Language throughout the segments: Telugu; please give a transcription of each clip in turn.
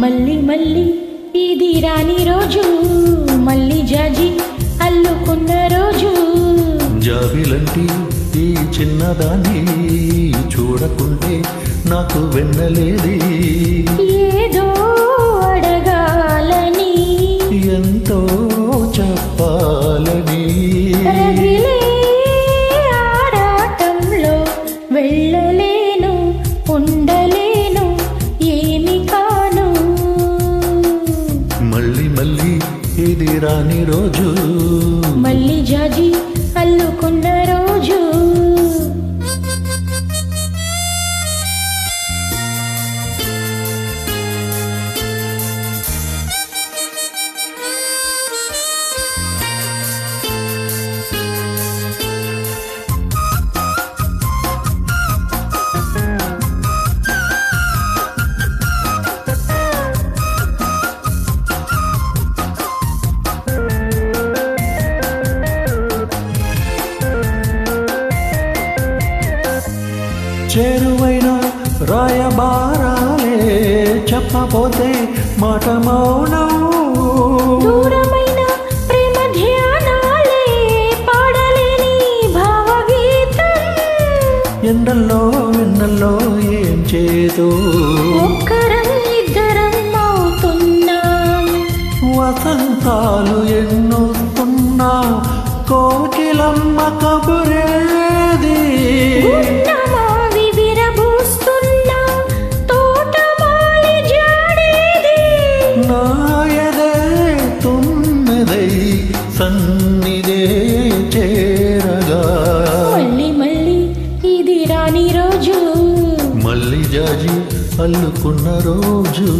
మళ్ళీ మళ్ళీ ఇది రాని రోజు, మళ్ళీ జాజి అల్లుకున్న రోజు. జాబిలంటి ఈ చిన్నదాన్ని చూడకుంటే నాకు వెన్నలేది. ఏదో అడగాలని, ఎంతో చెప్పాలని, రగిలే ఆరాటంలో వెళ్ళలేను, ఉండలేను, ఏమి కాను. మళ్ళీ మళ్ళీ ఇది రాని రోజు, మళ్ళీ జాజి అల్లుకున్న రోజు. చేరువైన రాయబారాలే చెప్పబోతే మాట మౌనం. దూరమైన ప్రేమ ధ్యానాలే పాడలేని భావగీతం. ఎండల్లో వెన్నెల్లో ఏం చేదు, ఒక్కరం ఇద్దరం అవుతున్నాం. వసంతాలు ఎన్నుతున్నా కోకిలమ్మ కబురేది. గున్నమావి విరబూస్తున్నా తోటమాలి జాడేది. నాయదే తుమ్మెదై సన్నిదే చేరగా, మళ్ళీ మళ్ళీ ఇది రాని రోజు, మళ్ళీ జాజి అల్లుకున్న రోజు.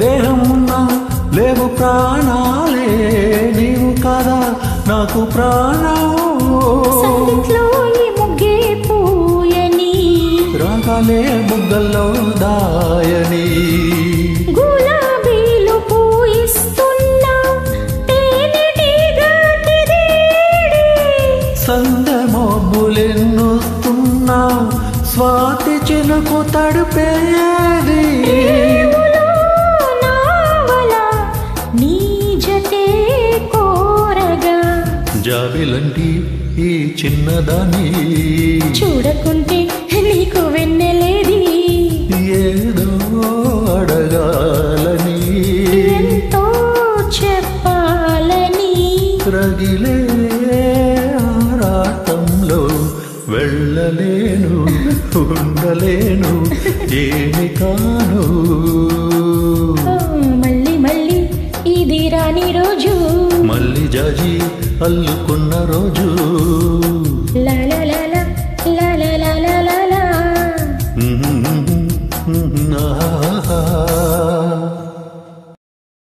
దేహం ఉన్నా లేవు ప్రాణాలే, నీవు కదా నాకు ప్రాణం. సంగీత్లో ఈ ముగ్గే పూయని, రాగాలే బుగ్గల్లో దాయని, గులాబీలు పూయిస్తున్నా తేనెటీగా తిరిగి. సందె మబ్బులెన్నుస్తున్నా స్వాతి చినుకు తడిపేది. జాబిలంటి ఈ చిన్నదాన్ని చూడకుంటే నీకు వెన్నెలేది. ఏదో అడగాలని, ఎంతో చెప్పాలని, రగిలే ఆరాటంలో వెళ్ళలేను, ఉండలేను, ఏమి కాను. మళ్ళీ మళ్ళీ ఇది రాని రోజు, మళ్ళీ జాజి అల్లుకున్న రోజు. లా లా లా లా.